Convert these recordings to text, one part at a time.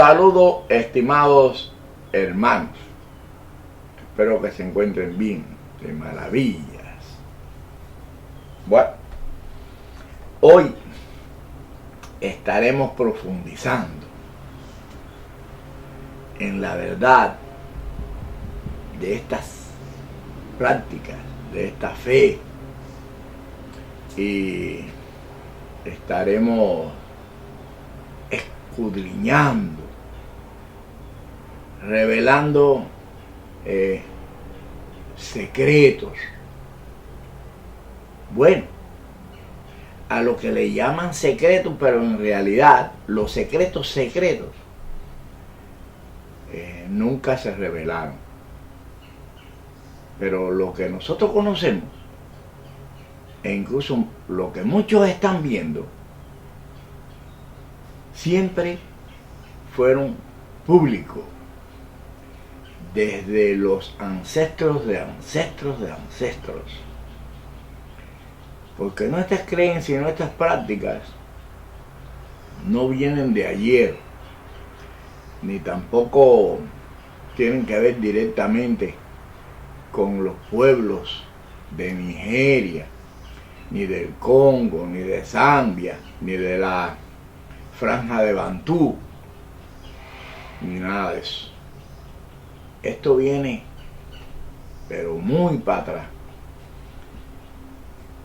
saludo, estimados hermanos. Espero que se encuentren bien, de maravillas. Bueno, hoy estaremos profundizando en la verdad de estas prácticas, de esta fe, y estaremos escudriñando, revelando secretos. Bueno, a lo que le llaman secretos, pero en realidad los secretos nunca se revelaron. Pero lo que nosotros conocemos, e incluso lo que muchos están viendo, siempre fueron públicos, desde los ancestros de ancestros de ancestros. Porque nuestras creencias y nuestras prácticas no vienen de ayer, ni tampoco tienen que ver directamente con los pueblos de Nigeria, ni del Congo, ni de Zambia, ni de la Franja de Bantú, ni nada de eso. Esto viene, pero muy para atrás.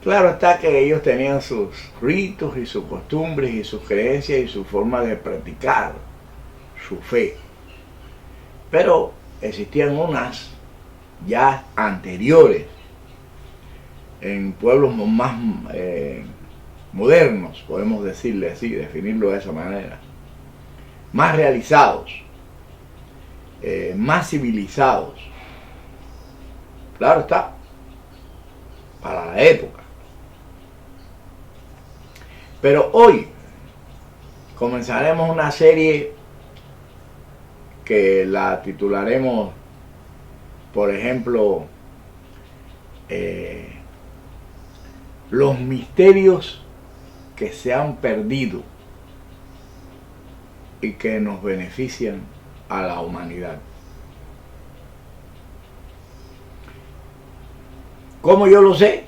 Claro está que ellos tenían sus ritos y sus costumbres y sus creencias y su forma de practicar su fe. Pero existían unas ya anteriores, en pueblos más modernos, podemos decirle así, definirlo de esa manera, más realizados, más civilizados. Claro está, para la época. Pero hoy comenzaremos una serie que la titularemos, por ejemplo, los misterios que se han perdido y que nos benefician a la humanidad. ¿Cómo yo lo sé?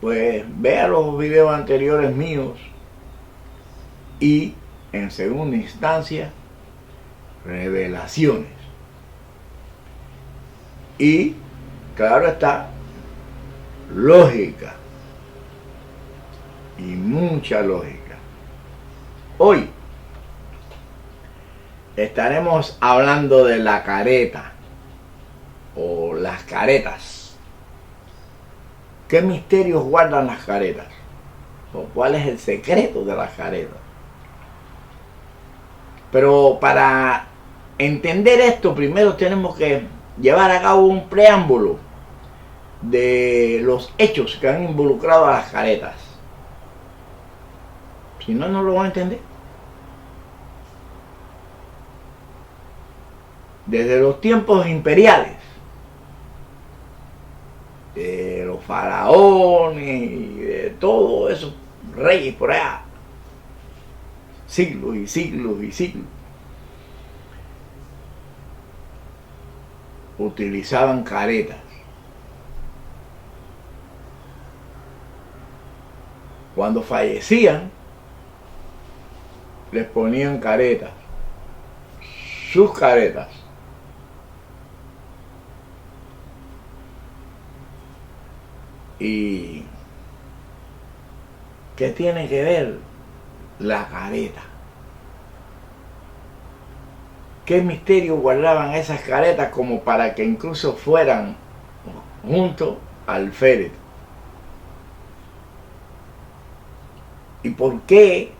Pues vea los videos anteriores míos y, en segunda instancia, revelaciones. Y, claro está, lógica. Y mucha lógica. Hoy estaremos hablando de la careta o las caretas. ¿Qué misterios guardan las caretas? ¿O cuál es el secreto de las caretas? Pero para entender esto, primero tenemos que llevar a cabo un preámbulo de los hechos que han involucrado a las caretas. Si no, no lo van a entender. Desde los tiempos imperiales, de los faraones y de todos esos reyes por allá, siglos y siglos y siglos, utilizaban caretas. Cuando fallecían, les ponían caretas, sus caretas. ¿Y qué tiene que ver la careta? ¿Qué misterio guardaban esas caretas como para que incluso fueran junto al féretro? ¿Y por qué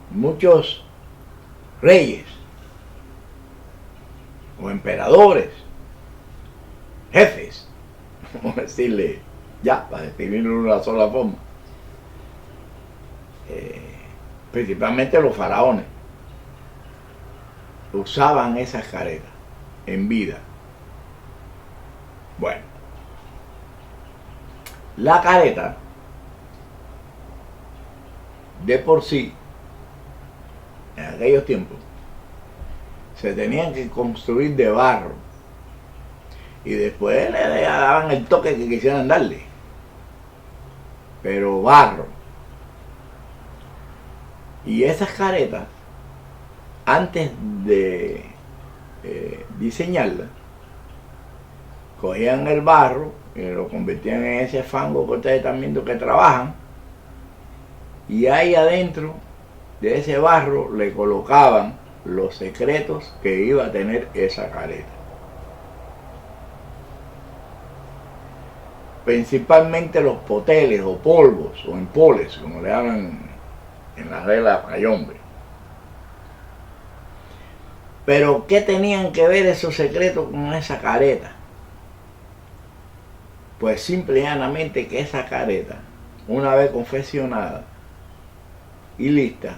muchos reyes o emperadores, jefes, vamos a decirle ya, para describirlo de una sola forma, principalmente los faraones, usaban esas caretas en vida? Bueno, la careta de por sí en aquellos tiempos, se tenían que construir de barro y después le daban el toque que quisieran darle, pero barro. Y esas caretas, antes de diseñarlas, cogían el barro y lo convertían en ese fango que ustedes están viendo que trabajan, y ahí adentro de ese barro le colocaban los secretos que iba a tener esa careta. Principalmente los poteles o polvos o empoles, como le hablan en la regla Payombe. Pero ¿qué tenían que ver esos secretos con esa careta? Pues simple y llanamente que esa careta, una vez confeccionada y lista,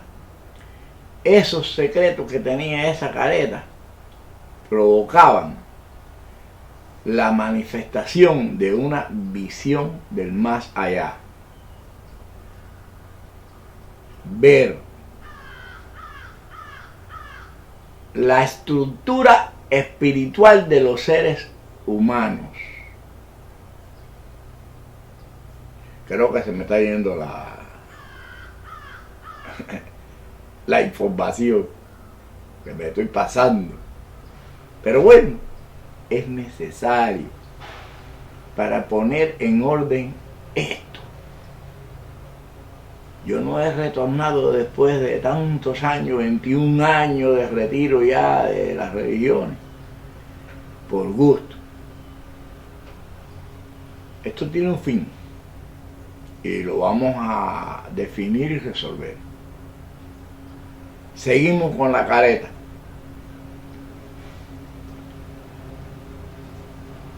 esos secretos que tenía esa careta provocaban la manifestación de una visión del más allá. Ver la estructura espiritual de los seres humanos. Creo que se me está yendo la información que me estoy pasando. Pero bueno, es necesario para poner en orden esto. Yo no he retornado después de tantos años, 21 años de retiro ya de las religiones, por gusto. Esto tiene un fin y lo vamos a definir y resolver. Seguimos con la careta.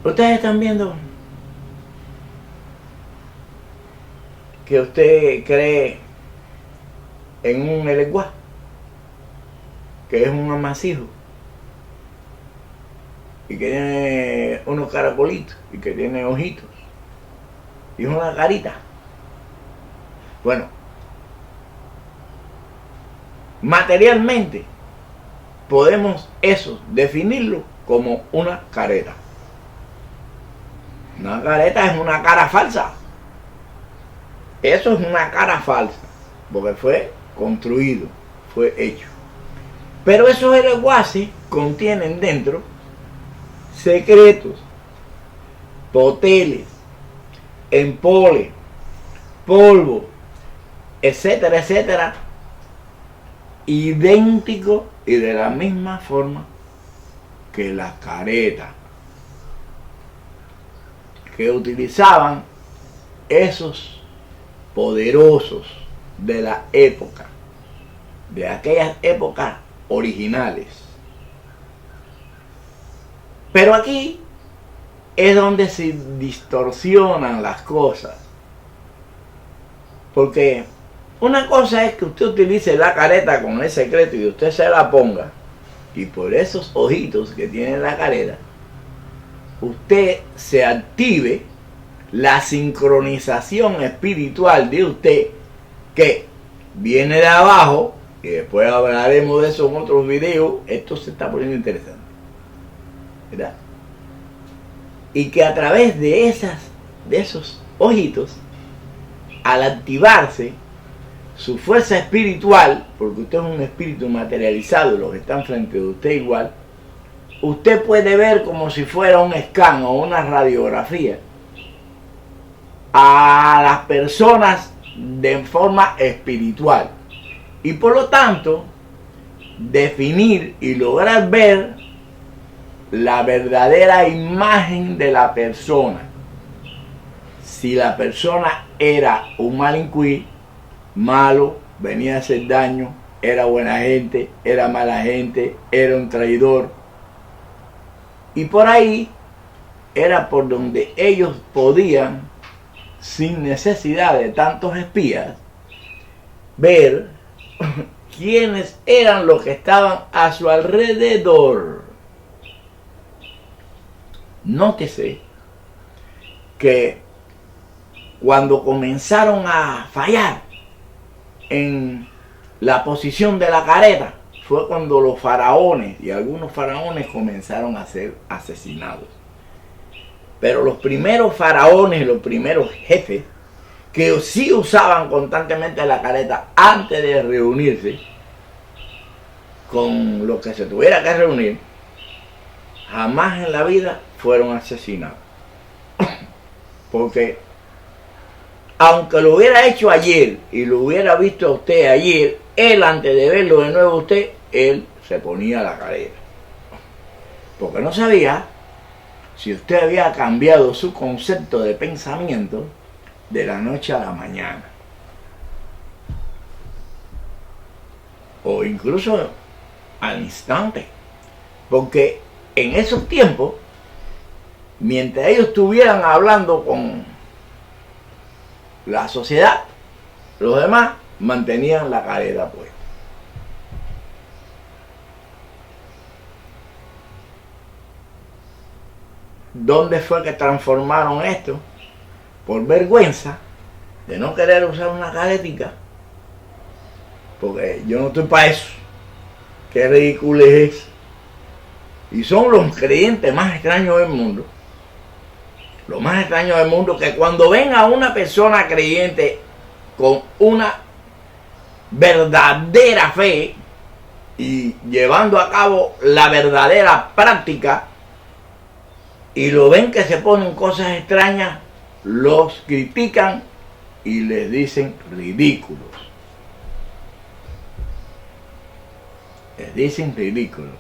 Ustedes están viendo que usted cree en un eleguá, que es un amasijo, y que tiene unos caracolitos, y que tiene ojitos, y es una carita. Bueno, materialmente podemos eso definirlo como una careta. Una careta es una cara falsa. Eso es una cara falsa, porque fue construido, fue hecho. Pero esos eleguaces contienen dentro secretos, poteles, empoles, polvo, etcétera, etcétera, idéntico y de la misma forma que la careta que utilizaban esos poderosos de la época, de aquellas épocas originales. Pero aquí es donde se distorsionan las cosas, porque una cosa es que usted utilice la careta con el secreto y usted se la ponga, y por esos ojitos que tiene la careta usted se active la sincronización espiritual de usted, que viene de abajo, y después hablaremos de eso en otros videos. Esto se está poniendo interesante, ¿verdad? Y que a través de esos ojitos, al activarse su fuerza espiritual, porque usted es un espíritu materializado, los que están frente de usted igual, usted puede ver como si fuera un scan o una radiografía a las personas de forma espiritual, y por lo tanto definir y lograr ver la verdadera imagen de la persona. Si la persona era un malincuí, malo, venía a hacer daño, era buena gente, era mala gente, era un traidor, y por ahí era por donde ellos podían, sin necesidad de tantos espías, ver quiénes eran los que estaban a su alrededor. Nótese que cuando comenzaron a fallar en la posición de la careta fue cuando los faraones y algunos faraones comenzaron a ser asesinados. Pero los primeros faraones, los primeros jefes, que sí usaban constantemente la careta antes de reunirse con lo que se tuviera que reunir, jamás en la vida fueron asesinados. Porque aunque lo hubiera hecho ayer y lo hubiera visto a usted ayer, él antes de verlo de nuevo a usted, él se ponía la careta. Porque no sabía si usted había cambiado su concepto de pensamiento de la noche a la mañana. O incluso al instante. Porque en esos tiempos, mientras ellos estuvieran hablando con la sociedad, los demás mantenían la careta puesta. ¿Dónde fue que transformaron esto? Por vergüenza de no querer usar una caretica. Porque yo no estoy para eso. Qué ridículo es eso. Y son los creyentes más extraños del mundo. Lo más extraño del mundo, que cuando ven a una persona creyente con una verdadera fe y llevando a cabo la verdadera práctica, y lo ven que se ponen cosas extrañas, los critican y les dicen ridículos. Les dicen ridículos.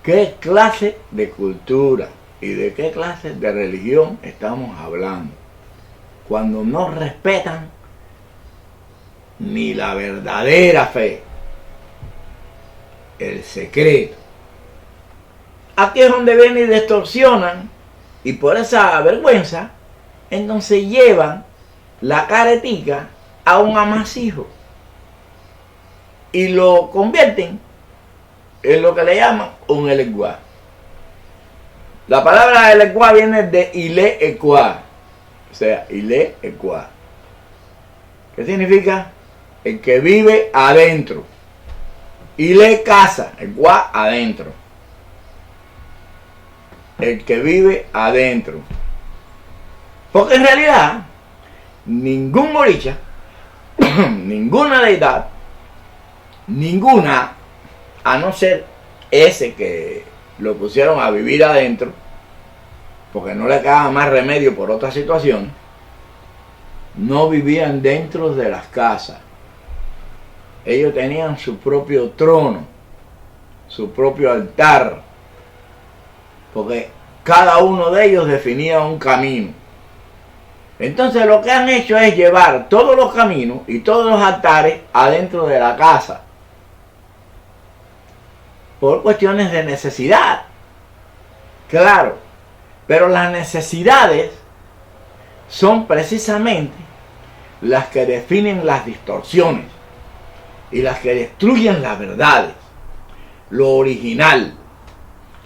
¿Qué clase de cultura y de qué clase de religión estamos hablando? Cuando no respetan ni la verdadera fe, el secreto. Aquí es donde vienen y distorsionan, y por esa vergüenza, entonces llevan la caretica a un amasijo y lo convierten en lo que le llaman un eleguá. La palabra eleguá viene de ile ecuá, o sea, ile ecuá. ¿Qué significa? El que vive adentro. Ile casa, ecuá adentro. El que vive adentro. Porque en realidad ningún oricha, ninguna deidad, ninguna, a no ser ese que lo pusieron a vivir adentro, porque no le quedaba más remedio por otra situación, no vivían dentro de las casas. Ellos tenían su propio trono, su propio altar, porque cada uno de ellos definía un camino. Entonces lo que han hecho es llevar todos los caminos y todos los altares adentro de la casa, por cuestiones de necesidad. Claro, pero las necesidades son precisamente las que definen las distorsiones y las que destruyen las verdades, lo original,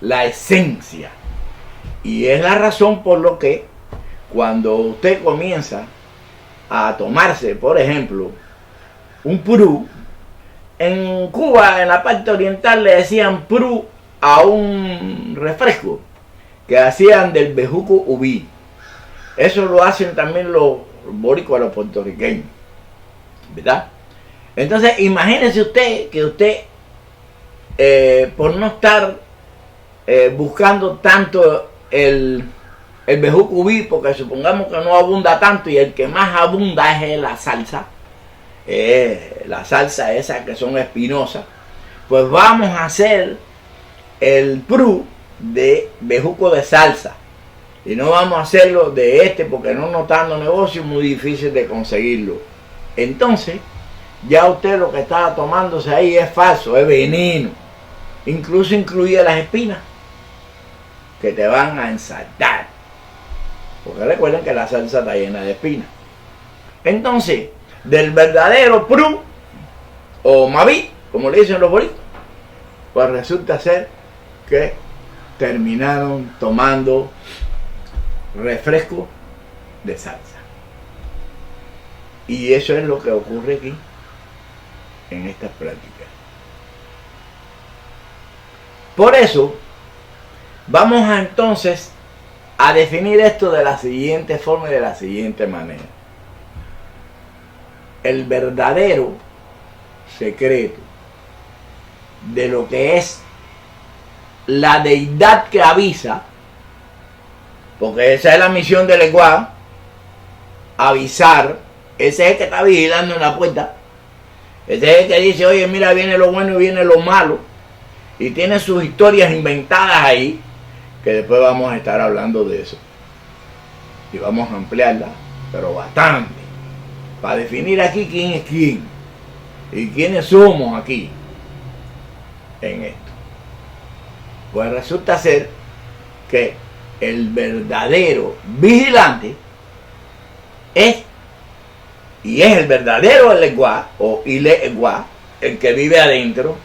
la esencia. Y es la razón por lo que cuando usted comienza a tomarse, por ejemplo, un purú, en Cuba, en la parte oriental, le decían purú a un refresco que hacían del bejuco ubí. Eso lo hacen también los boricuas, los puertorriqueños, ¿verdad? Entonces, imagínese usted que usted, por no estar buscando tanto el bejuco ubí, porque supongamos que no abunda tanto y el que más abunda es la salsa, la salsa esa que son espinosas, pues vamos a hacer el purú de bejuco de salsa y no vamos a hacerlo de este porque no notando negocio es muy difícil de conseguirlo. Entonces ya usted lo que estaba tomándose ahí es falso, es veneno, incluso incluye las espinas que te van a ensartar, porque recuerden que la salsa está llena de espinas. Entonces, del verdadero purú o mabí, como le dicen los boricuas, pues resulta ser que terminaron tomando refresco de salsa. Y eso es lo que ocurre aquí. en estas prácticas. Por eso, vamos entonces a definir esto de la siguiente forma y de la siguiente manera. El verdadero secreto de lo que es la deidad que avisa, porque esa es la misión del Eguá, avisar. Ese es el que está vigilando en la puerta. Ese es el que dice, oye, mira, viene lo bueno y viene lo malo, y tiene sus historias inventadas ahí, que después vamos a estar hablando de eso y vamos a ampliarla, pero bastante, para definir aquí quién es quién y quiénes somos aquí en esto. Pues resulta ser que el verdadero vigilante es el verdadero Eguá o Ile Eguá, el que vive adentro,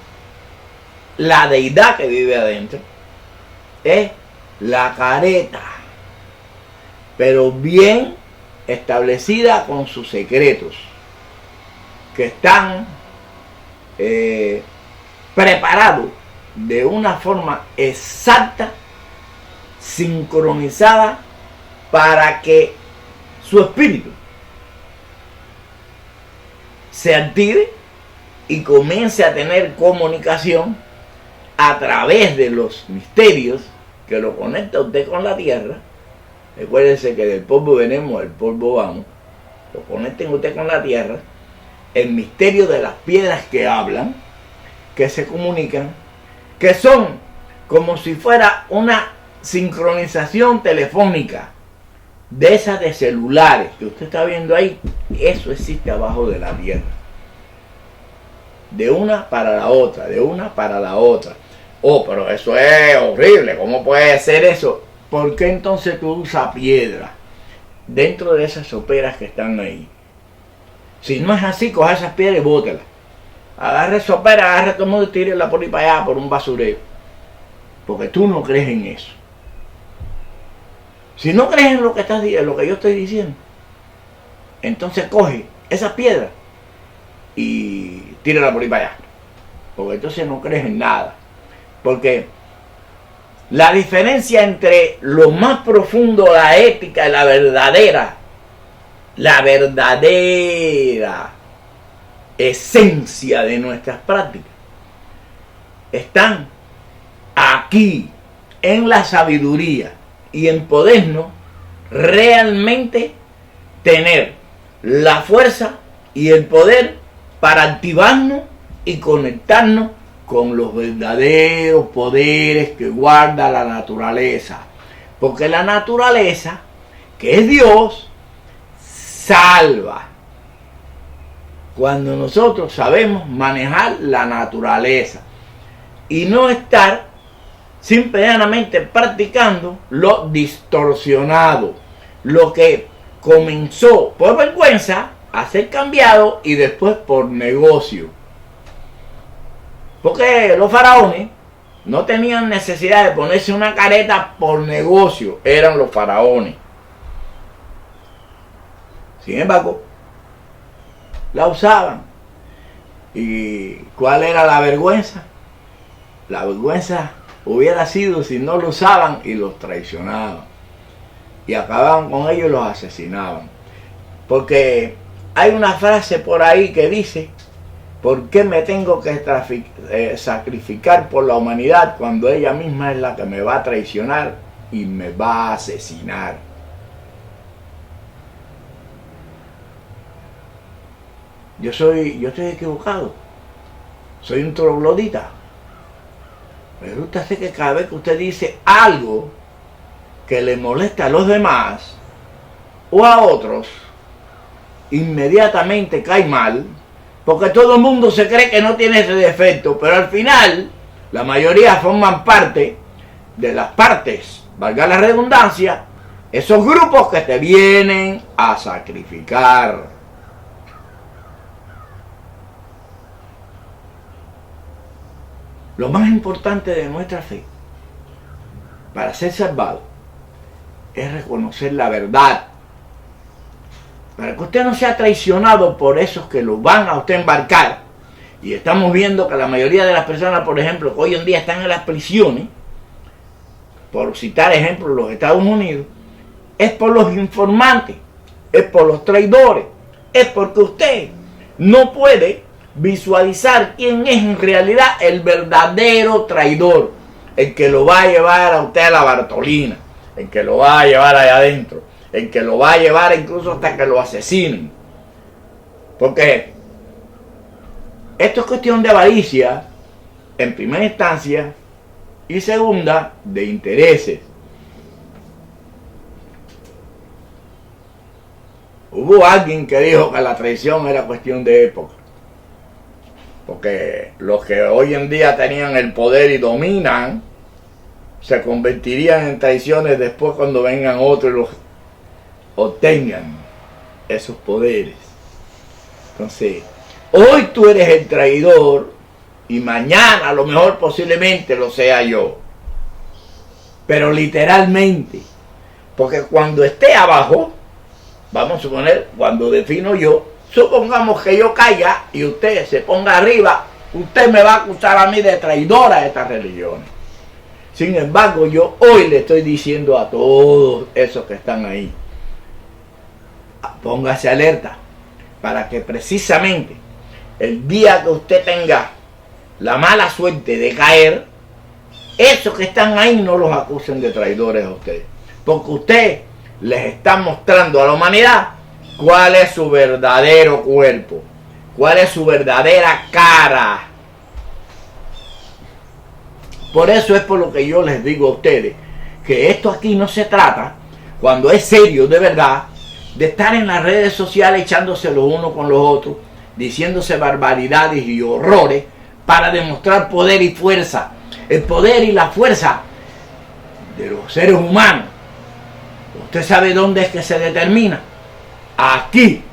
la deidad que vive adentro, es la careta, pero bien establecida con sus secretos, que están preparados de una forma exacta, sincronizada, para que su espíritu se active y comience a tener comunicación a través de los misterios que lo conecta usted con la tierra. Recuérdense que del polvo venimos, del polvo vamos. Lo conecten usted con la tierra. El misterio de las piedras que hablan, que se comunican, que son como si fuera una sincronización telefónica de esas de celulares que usted está viendo ahí. Eso existe abajo de la tierra, de una para la otra, de una para la otra. Oh, pero eso es horrible, ¿cómo puede ser eso? ¿Por qué entonces tú usas piedra dentro de esas soperas que están ahí? Si no es así, coja esas piedras y bótelas. Agarre sopera, agarre todo el mundo y tírela por ahí para allá, por un basurero. Porque tú no crees en eso. Si no crees en lo que yo estoy diciendo, entonces coge esas piedras y tírala por ahí para allá. Porque entonces no crees en nada. Porque la diferencia entre lo más profundo, la ética y la verdadera esencia de nuestras prácticas están aquí, en la sabiduría y en podernos realmente tener la fuerza y el poder para activarnos y conectarnos con los verdaderos poderes que guarda la naturaleza. Porque la naturaleza, que es Dios, salva. Cuando nosotros sabemos manejar la naturaleza y no estar simplemente practicando lo distorsionado, lo que comenzó por vergüenza a ser cambiado y después por negocio. Porque los faraones no tenían necesidad de ponerse una careta por negocio, eran los faraones. Sin embargo, la usaban. ¿Y cuál era la vergüenza? La vergüenza hubiera sido si no lo usaban y los traicionaban. Y acababan con ellos y los asesinaban. Porque hay una frase por ahí que dice: ¿por qué me tengo que sacrificar por la humanidad cuando ella misma es la que me va a traicionar y me va a asesinar? Yo estoy equivocado. Soy un troglodita. Resulta ser que cada vez que usted dice algo que le molesta a los demás o a otros, inmediatamente cae mal, porque todo el mundo se cree que no tiene ese defecto, pero al final la mayoría forman parte de las partes, valga la redundancia, esos grupos que te vienen a sacrificar. Lo más importante de nuestra fe para ser salvado es reconocer la verdad, para que usted no sea traicionado por esos que lo van a usted embarcar, Y estamos viendo que la mayoría de las personas, por ejemplo, que hoy en día están en las prisiones, por citar ejemplos, los Estados Unidos, es por los informantes, es por los traidores, es porque usted no puede visualizar quién es en realidad el verdadero traidor, el que lo va a llevar a usted a la Bartolina, el que lo va a llevar allá adentro, el que lo va a llevar incluso hasta que lo asesinen. Porque esto es cuestión de avaricia, en primera instancia, y segunda, de intereses. Hubo alguien que dijo que la traición era cuestión de época, porque los que hoy en día tenían el poder y dominan, se convertirían en traiciones después cuando vengan otros y los obtengan esos poderes. Entonces, hoy tú eres el traidor y mañana a lo mejor posiblemente lo sea yo. Pero literalmente, porque cuando esté abajo, vamos a suponer, cuando defino yo, supongamos que yo caiga y usted se ponga arriba, usted me va a acusar a mí de traidora a estas religiones. Sin embargo, yo hoy le estoy diciendo a todos esos que están ahí, póngase alerta para que precisamente el día que usted tenga la mala suerte de caer, esos que están ahí no los acusen de traidores a ustedes, porque usted les está mostrando a la humanidad cuál es su verdadero cuerpo, cuál es su verdadera cara. Por eso es por lo que yo les digo a ustedes que esto aquí no se trata, cuando es serio de verdad, de estar en las redes sociales echándose los unos con los otros, diciéndose barbaridades y horrores para demostrar poder y fuerza. El poder y la fuerza de los seres humanos, ¿usted sabe dónde es que se determina? Aquí,